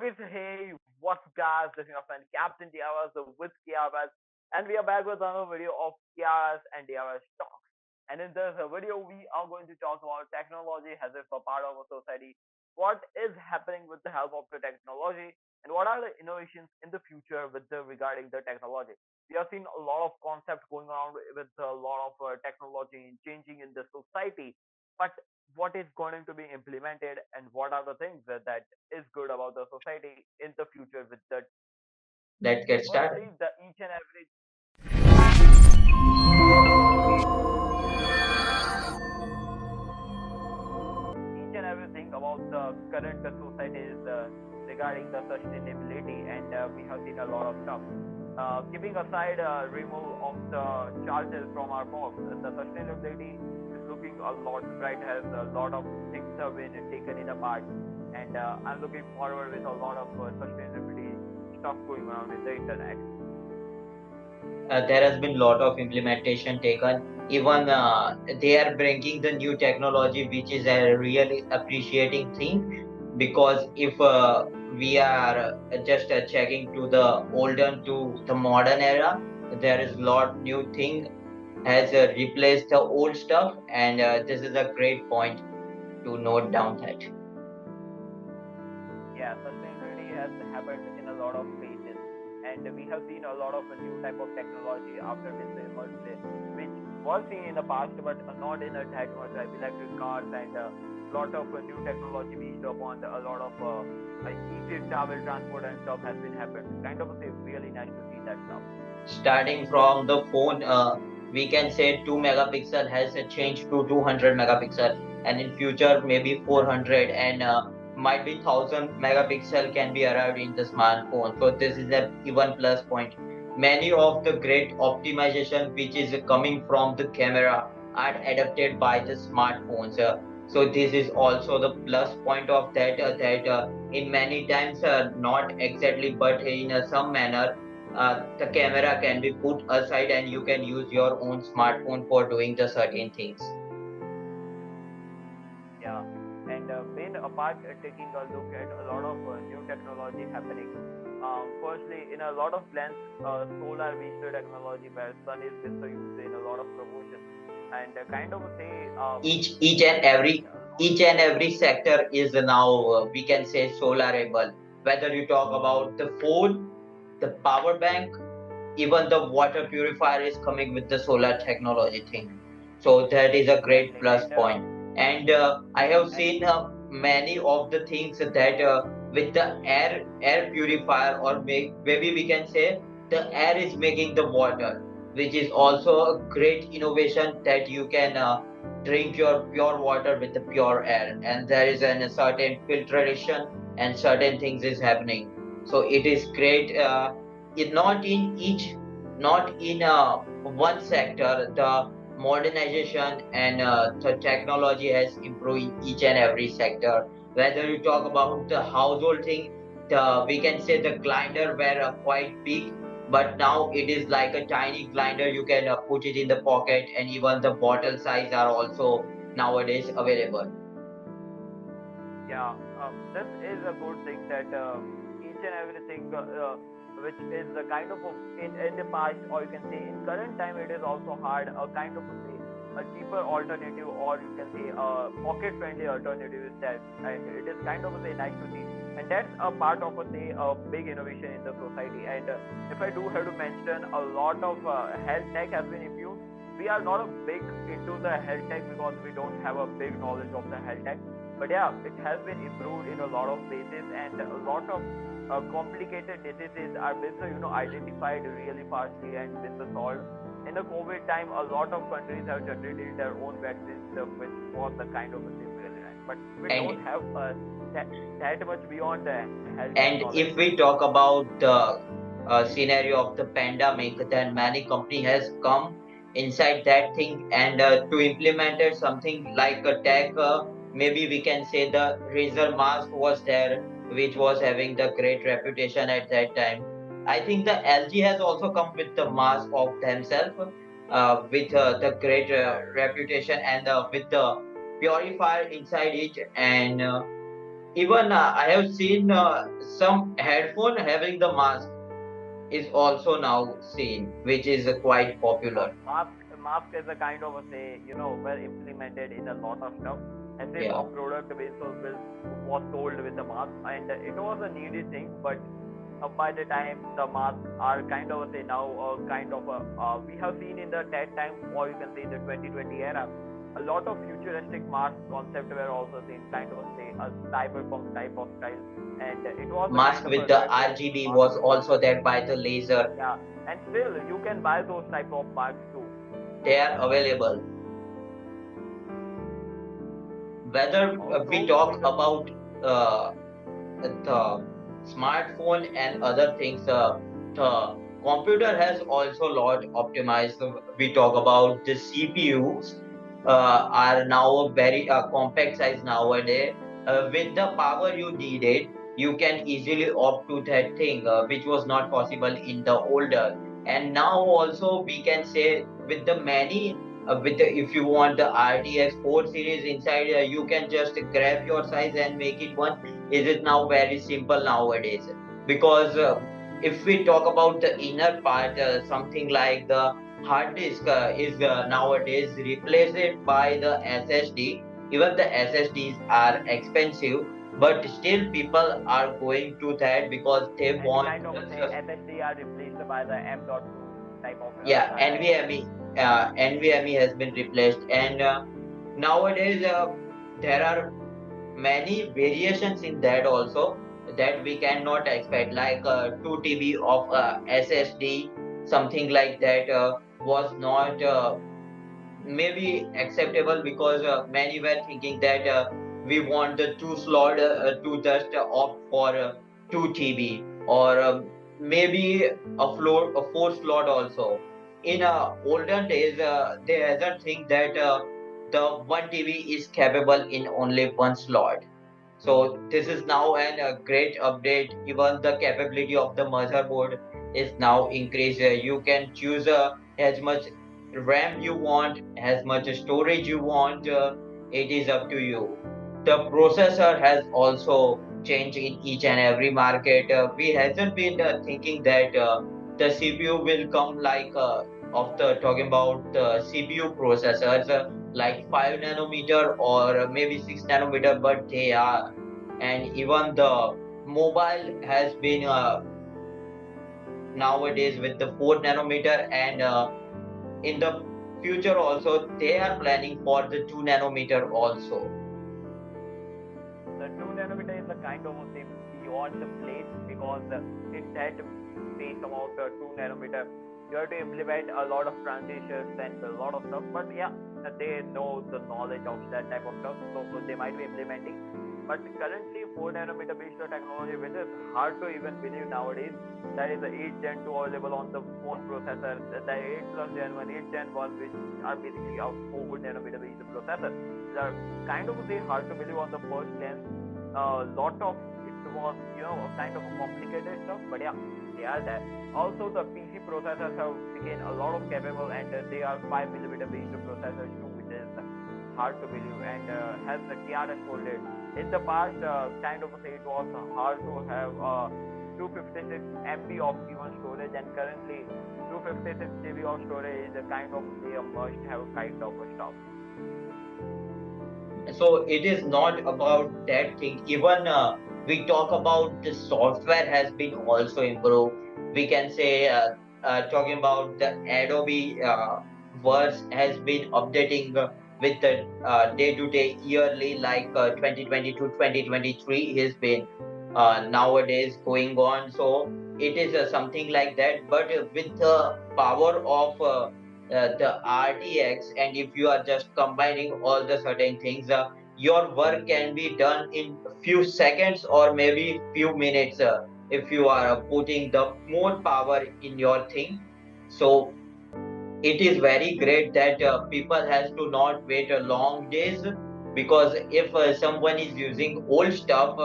Okay, so hey, what's up, guys? This is your friend Captain Drs with Krs, and we are back with another video of Krs and Drs Talks. And in this video, we are going to talk about technology as if a part of a society. What is happening with the help of the technology, and what are the innovations in the future with the regarding the technology? We have seen a lot of concepts going around with a lot of technology changing in the society, but what is going to be implemented and what are the things that is good about the society in the future with the Let's get started. firstly the each and every each and everything about the current society is regarding the sustainability, and we have seen a lot of stuff. Keeping aside remove of the charges from our box, the sustainability is looking a lot bright. Has a lot of things have been taken in a part, and I'm looking forward with a lot of sustainability stuff going around in the internet. There has been lot of implementation taken. Even they are bringing the new technology, which is a really appreciating thing. Because if we are just checking to the olden to the modern era, there is lot new thing has replaced the old stuff, and this is a great point to note down that. Yeah, sustainability has happened in a lot of places, and we have seen a lot of new type of technology after this emerged, which was seen in the past, but not in a that much like electric cars and lot of new technology based upon a lot of easy travel transport and stuff has been happened. Kind of really nice to see that stuff. Starting from the phone, we can say 2 megapixel has changed to 200 megapixel, and in future maybe 400, and might be 1000 megapixel can be arrived in the smartphone. So this is a even plus point. Many of the great optimization which is coming from the camera are adapted by the smartphones. So this is also the plus point of that in many times, not exactly, but in some manner, the camera can be put aside and you can use your own smartphone for doing the certain things. Yeah, and being apart, taking a look at a lot of new technology happening. Firstly, in a lot of plants, solar-based technology where sun is also used in a lot of promotion, and kind of say each each and every each and every sector is now, we can say, solarable. Whether you talk about the phone, the power bank, even the water purifier is coming with the solar technology thing. So that is a great exactly, plus point. And I have and seen many of the things that with the air purifier, or maybe we can say the air is making the water, which is also a great innovation that you can drink your pure water with the pure air, and there is a certain filtration and certain things is happening. So it is great. Not in each, not in one sector, the modernization and the technology has improved in each and every sector. Whether you talk about the household thing, we can say the grinder were quite big, but now it is like a tiny grinder. You can put it in the pocket, and even the bottle size are also nowadays available. yeah, this is a good thing that each and everything which is a kind of in the past, or you can say in current time, it is also hard a kind of say a cheaper alternative, or you can say a pocket friendly alternative is that, and it is kind of say nice to see, and that's a part of say a big innovation in the society. And if I do have to mention, a lot of health tech has been infused. We are not a big into the health tech because we don't have a big knowledge of the health tech, but yeah, it has been improved in a lot of places, and a lot of complicated diseases are been identified really fastly and been solved. In the COVID time, a lot of countries have generated their own vaccines, which was the kind of a thing really nice. But we and don't have that, that much beyond the health tech And knowledge. if we talk about the scenario of the pandemic, then many company has come inside that thing, and to implement it something like a tech. Maybe we can say the razor mask was there, which was having the great reputation at that time. I think the LG has also come with the mask of themselves, with the great Yeah, reputation, and with the purifier inside it, and Even I have seen some headphone having the mask is also now seen, which is quite popular. Mask is a kind of a say, were implemented in a lot of stuff. As if a Yeah, product was sold with a mask, and it was a needy thing. But by the time the masks are kind of a say now, kind of a we have seen in the that time, or you can say the 2020 era, a lot of futuristic mask concept were also seen, kind of a say a cyberpunk type of style, and it was a mask kind of with a the retro RGB mask. was also there by the laser. Yeah, and still you can buy those type of masks too. They are available. Whether we Also, talk about uh, the smartphone and other things, the computer has also lot optimized. We talk about the CPUs are now a very compact size nowadays. With the power you needed, you can easily opt to that thing, which was not possible in the older. And now also we can say with the many with the, if you want the RTX 4 series inside, you can just grab your size and make it one. Is it now very simple nowadays? Because if we talk about the inner part, something like the hard disk is nowadays replaced by the SSD. Even the SSDs are expensive, but still people are going to that because they and want kind of say just SSD are replaced by the M.2 type of yeah, drive. NVMe has been replaced, and nowadays there are many variations in that also that we cannot expect, like 2 TB of SSD, something like that was not maybe acceptable because many were thinking that we want the two slot to just opt for 2 TB, or maybe a four slot also. In olden days, they hasn't think that the 1 TB is capable in only one slot. So this is now a great update. Even the capability of the motherboard is now increased. You can choose as much RAM you want, as much storage you want. It is up to you. The processor has also changed in each and every market. We hasn't been thinking that the CPU will come like of the talking about the CPU processors like 5 nanometer or maybe 6 nanometer, but they are. And even the mobile has been nowadays with the 4 nanometer, and in the future also they are planning for the 2 nanometer also. The 2 nanometer is the kind of thing beyond the place, because in that space about 2 nanometer, you have to implement a lot of transitions and a lot of stuff. But yeah, they know the knowledge of that type of stuff, so they might be implementing. But currently, 4 nanometer based technology, which is hard to even believe nowadays, that is the 8 Gen 2 available on the phone processor, the 8 plus Gen 1, 8 Gen 1, which are basically a 4 nanometer based processor. The kind of they hard to believe on the first glance. A lot of it was a kind of a complicated stuff, but yeah, they are there. Also, the PC processors have become a lot of capable, and they are 5 millimeter based processors too, which is hard to believe, and has the Krs folded. In the past, kind of say it was hard to have 256 MB of even storage, and currently 256 GB of storage is a kind of a must have kind of a stuff. So it is not about that thing. Even we talk about the software has been also improved. We can say talking about the Adobe verse has been updating with the day to day yearly, like 2020 to 2023 has been nowadays going on. So it is something like that, but with the power of the RTX, and if you are just combining all the certain things, your work can be done in a few seconds or maybe few minutes if you are putting the more power in your thing. So it is very great that people has to not wait a long days, because if someone is using old stuff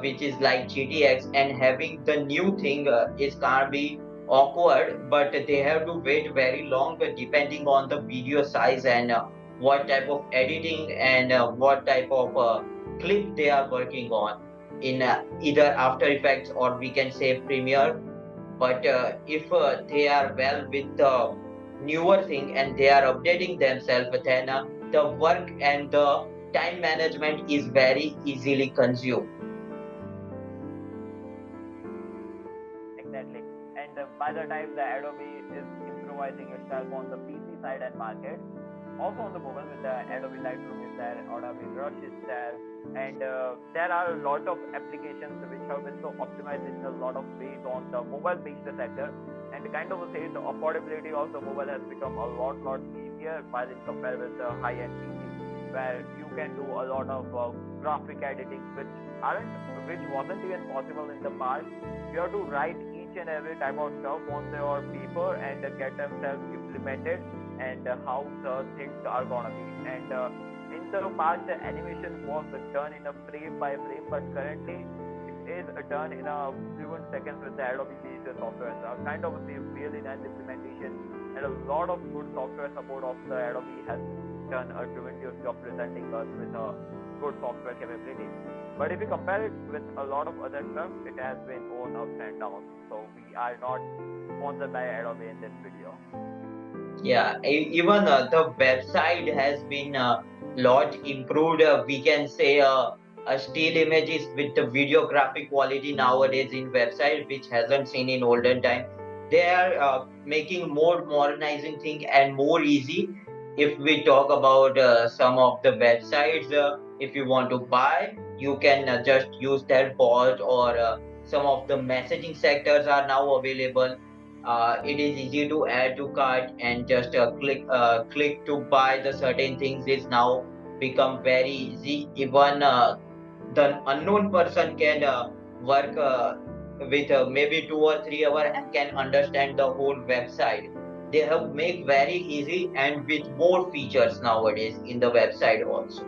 which is like GTX, and having the new thing is can't be awkward, but they have to wait very long depending on the video size and what type of editing and what type of clip they are working on in either After Effects or we can say Premiere. But if they are well with the newer thing and they are updating themselves, then the work and the time management is very easily consumed. Exactly. And by the time the Adobe is improvising itself on the PC side and market, also on the mobile with the Adobe Lightroom is there, Adobe Rush is there, and there are a lot of applications which have been so optimized in a lot of ways on the mobile-based sector. And kind of say the affordability of the mobile has become a lot easier while in compared with the high-end PC, where you can do a lot of graphic editing which wasn't even possible in the past. You have to write each and every type of stuff on your paper and get themselves implemented and how the things are gonna be. And in the past, the animation was done in a frame by frame, but currently it is done in a few seconds with the Adobe based software. Kind of a really nice implementation, and a lot of good software support of the Adobe has done a tremendous job presenting us with a good software capability. But if you compare it with a lot of other stuff, it has been on ups and downs. So we are not sponsored by Adobe in this video. Yeah, even the website has been a lot improved. We can say still images with the videographic quality nowadays in website, which hasn't seen in olden time. They are making more modernizing thing and more easy. If we talk about some of the websites, if you want to buy, you can just use their bot, or some of the messaging sectors are now available. It is easy to add to cart, and just click to buy the certain things is now become very easy. Even the unknown person can work with maybe 2 or 3 hours and can understand the whole website. They have make very easy and with more features nowadays in the website also.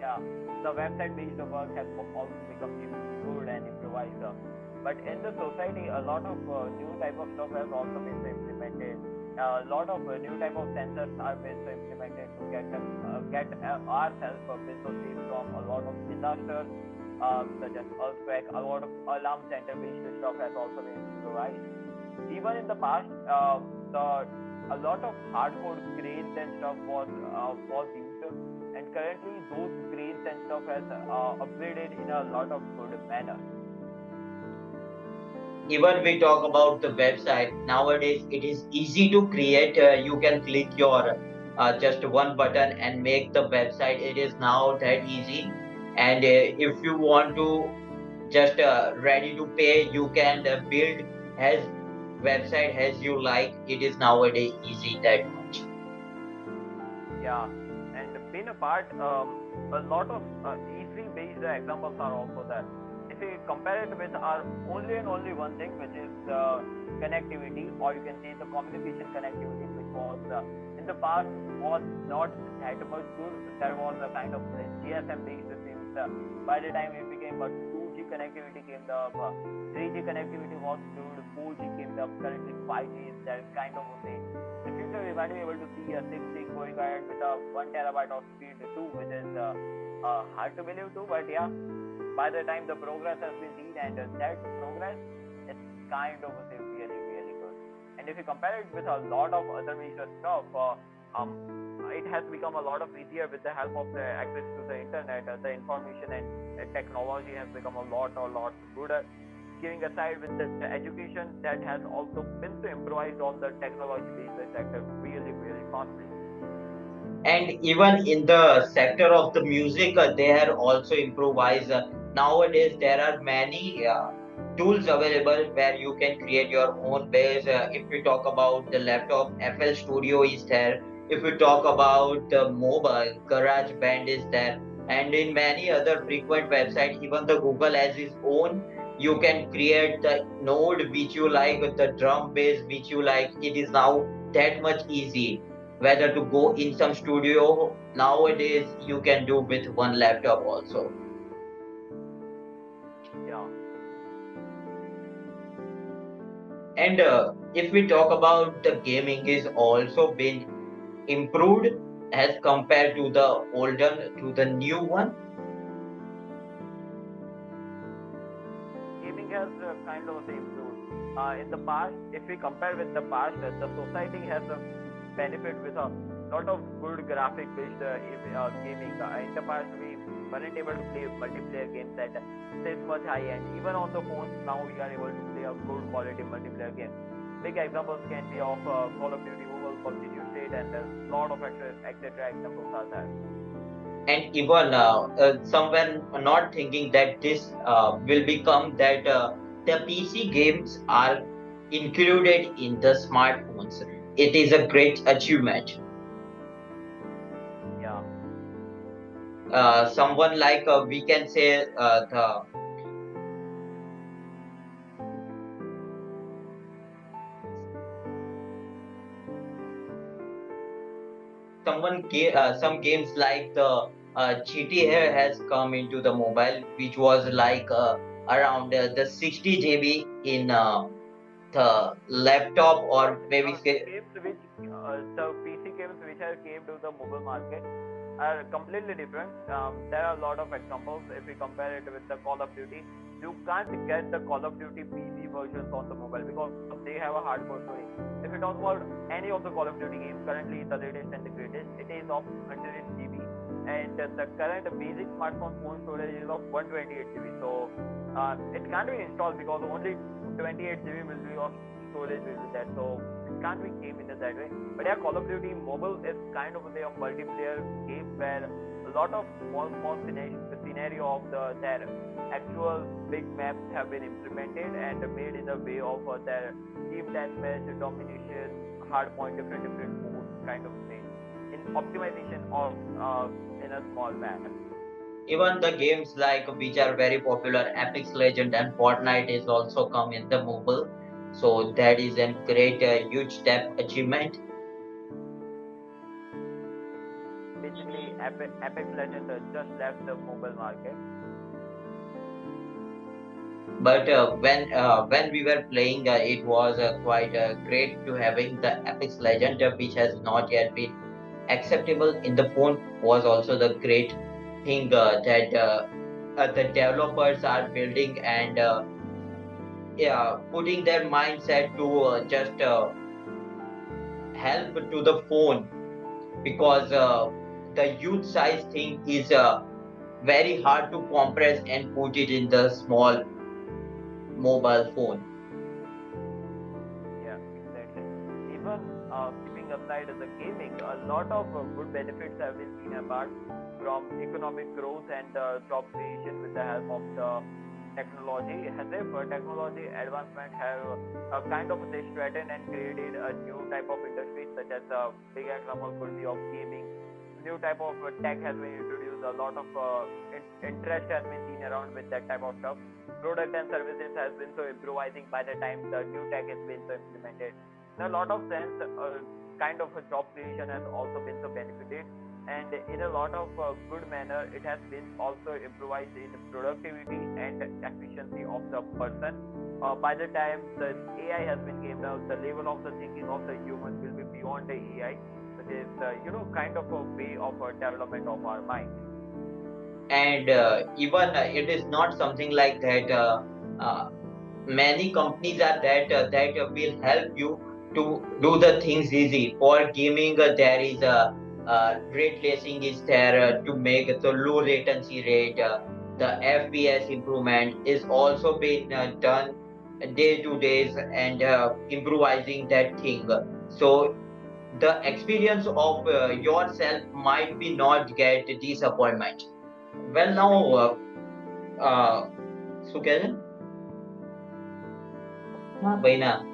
Yeah, the website-based work has also become good and improvised. But in the society, a lot of new type of stuff has also been implemented. A lot of new type of sensors are been implemented to get ourselves been so safe from a lot of disasters, such as earthquake. A lot of alarm center-based stuff has also been improvised. Even in the past, a lot of hardcore cranes and stuff was used, and currently those cranes and stuff has upgraded in a lot of good manner. Even we talk about the website nowadays, it is easy to create. You can click your just one button and make the website. It is now that easy. And if you want to just ready to pay, you can build as website as you like. It is nowadays easy that much. Yeah, and being a part, a lot of E3 based examples are also there. If we compare it with our only and only one thing, which is connectivity, or you can say the communication connectivity, which was in the past was not that much good. There was a kind of GSM based systems. By the time it became a 2G connectivity came up, 3G connectivity was good, 4G came up, currently 5G is that kind of a thing. In future, we might be able to see a 6G going ahead with a 1 terabyte of speed too, which is hard to believe too, but yeah, by the time the progress has been seen, and that progress is kind of really good. And if you compare it with a lot of other major stuff, it has become a lot of easier with the help of the access to the internet. The information and technology has become a lot gooder. Giving aside with the education, that has also been so improvised on the technology-based sector really fastly. And even in the sector of the music, they are also improvised. Nowadays, there are many tools available where you can create your own base. If we talk about the laptop, FL Studio is there. If we talk about the mobile, GarageBand is there. And in many other frequent websites, even the Google has its own. You can create the node which you like, the drum bass which you like. It is now that much easy. Whether to go in some studio nowadays, you can do with one laptop also. Yeah. And if we talk about the gaming is also been improved, as compared to the older to the new one? Gaming has kind of improved. In the past, if we compare with the past, the society has a benefit with a lot of good graphic-based gaming. In the past, we weren't able to play multiplayer games at this much high end. Even on the phones, now we are able to play a good quality multiplayer game. Big examples can be of Call of Duty Mobile, PUBG New State, and a lot of etc. examples are there. And even somewhere not thinking that this will become that the PC games are included in the smartphones. It is a great achievement. Yeah. Someone like we can say the some games like the GTA has come into the mobile, which was like around the 60 GB in the laptop, or maybe say Games which the PC games which have came to the mobile market are completely different. There are a lot of examples. If we compare it with the Call of Duty, you can't get the Call of Duty PC versions on the mobile because they have a hardcore story. If we talk about any of the Call of Duty games, currently the latest and the greatest, it is of 100 GB, and the current basic smartphone phone storage is of 128 GB. So it can't be installed because only 28 GB will be of storage will be there. So it can't be game in that way. But yeah, Call of Duty Mobile is kind of a multiplayer game where a lot of small scenario of their actual big maps have been implemented and made in the way of their team deathmatch, domination, hardpoint, different modes kind of thing in optimization of in a small map. even the games like which are very popular, Apex Legend and Fortnite is also come in the mobile. So that is a great huge step achievement. Basically, Apex Legend just left the mobile market. But when we were playing, it was quite great to having the Apex Legend, which has not yet been acceptable in the phone. Was also the great thing that the developers are building and yeah, putting their mindset to just help to the phone, because the youth size thing is very hard to compress and put it in the small mobile phone. Yeah, exactly. Even keeping aside the gaming, a lot of good benefits have been seen apart from economic growth and job creation with the help of the technology. As if technology advancement have kind of they straightened and created a new type of industry, such as a big example could be of gaming. New type of tech has been introduced. A lot of interest has been seen around with that type of stuff. Product and services has been so improvising by the time the new tech has been so implemented. In a lot of sense, kind of a job creation has also been so benefited, and in a lot of good manner, it has been also improvised in productivity and efficiency of the person. By the time the AI has been came out, the level of the thinking of the human will be beyond the AI, which is kind of a way of development of our mind. And even it is not something like that. Many companies are that will help you to do the things easy. For gaming, there is a ray tracing is there to make the low latency rate. The FPS improvement is also being done day to days and improvising that thing. So the experience of yourself might be not get disappointment. Well, now, Suketan, Baina.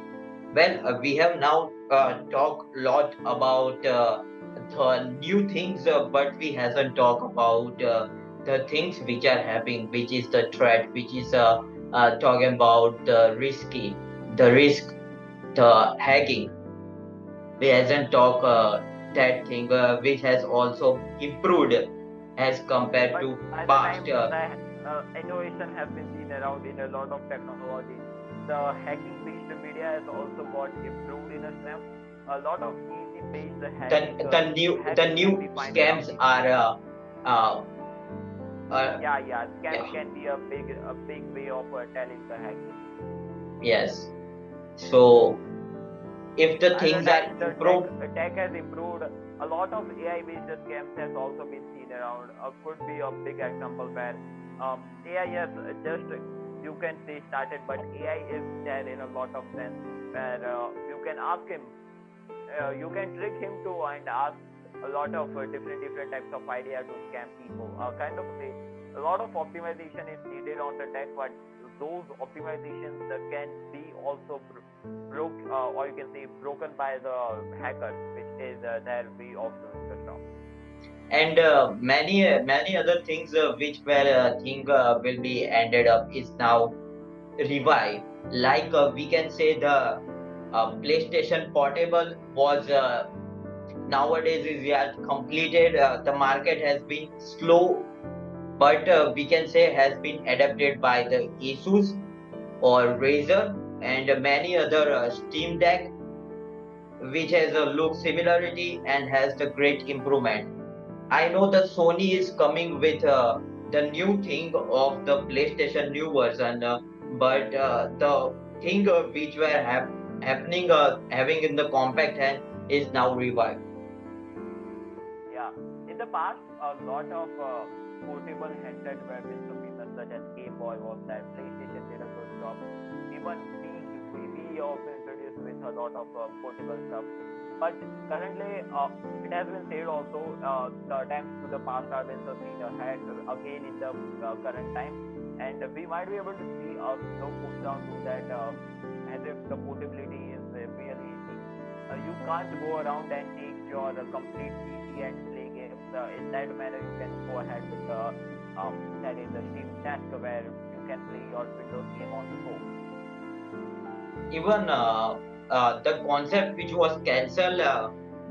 Well, we have now talked a lot about the new things, but we hasn't talked about the things which are happening, which is the threat, which is talking about the risk, the hacking. We hasn't talked that thing, which has also improved as compared But to by the past. time the innovation has been seen around in a lot of technology, the hacking based media has also got improved in a strength. a lot of easy ways the the hacking new can be finded out scams easily. are uh, Yeah, scams yeah, can be a big way of telling the hacking. yes. So if the As the things are time the improved, tech has improved, a lot of AI based scams has also been seen around. Could be a big example where AI has just you can say started, but AI is there in a lot of sense where you can ask him, you can trick him to and ask a lot of different types of idea to scam people. Kind of say a lot of optimization is needed on the tech, but those optimizations can be also broke or you can say broken by the hackers, which is their way of doing the job. and many other things which were think will be ended up is now revived. Like we can say the PlayStation Portable was nowadays is yet completed. The market has been slow, but we can say has been adapted by the Asus or Razer and many other Steam Deck, which has a look similarity and has the great improvement. I know that Sony is coming with the new thing of the PlayStation new version, but the thing which were happening having in the compact hand is now revived. Yeah, in the past, a lot of portable handsets were been so famous, such as Game Boy was that. PlayStation did a good job. Even we also introduced with a lot of portable stuff. But currently, it has been said also the attempts to the past are been seen ahead again in the current time, and we might be able to see a slow push down to that as if the portability is really easy. You can't go around and take your complete PC and play games. In that manner, you can go ahead with that is the Steam Deck where you can play your Windows game on the go. Even the concept which was cancelled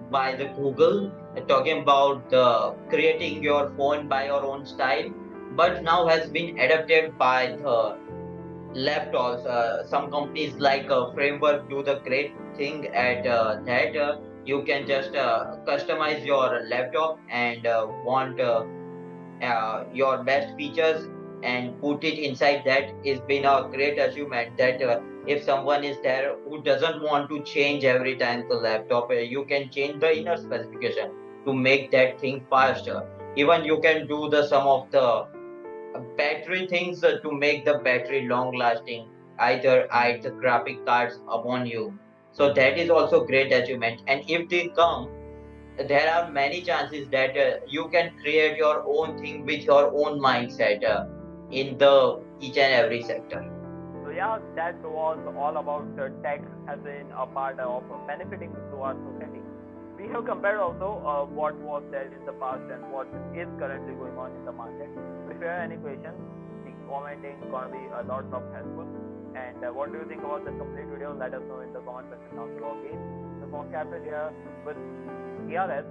by the Google, talking about the creating your phone by your own style, but now has been adapted by the laptops. Some companies like Framework do the great thing at that you can just customize your laptop and want your best features and put it inside. That is been a great achievement that if someone is there who doesn't want to change every time the laptop, you can change the inner specification to make that thing faster. Even you can do the some of the battery things to make the battery long lasting, either add the graphic cards upon you. So that is also great achievement. And if they come, there are many chances that you can create your own thing with your own mindset in the each and every sector. So yeah, that was all about tech as in a part of benefiting to our society. We have compared also what was there in the past and what is currently going on in the market. If you have any questions, the commenting gonna be a lot of helpful. And what do you think about the complete video? Let us know in the comment section down below. Again, the phone captain here with Krs.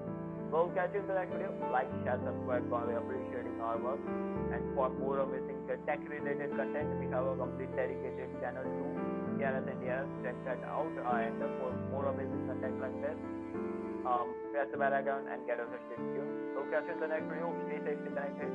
We'll catch you in the next video. Like, share, subscribe. Gonna be appreciating our work. And for more amazing tech related content, we have a complete dedicated channel to Krs and Drs. Check that out. And for more amazing content like this, press the bell icon and get us a stay tuned. So catch you in the next video. Stay safe, stay connected.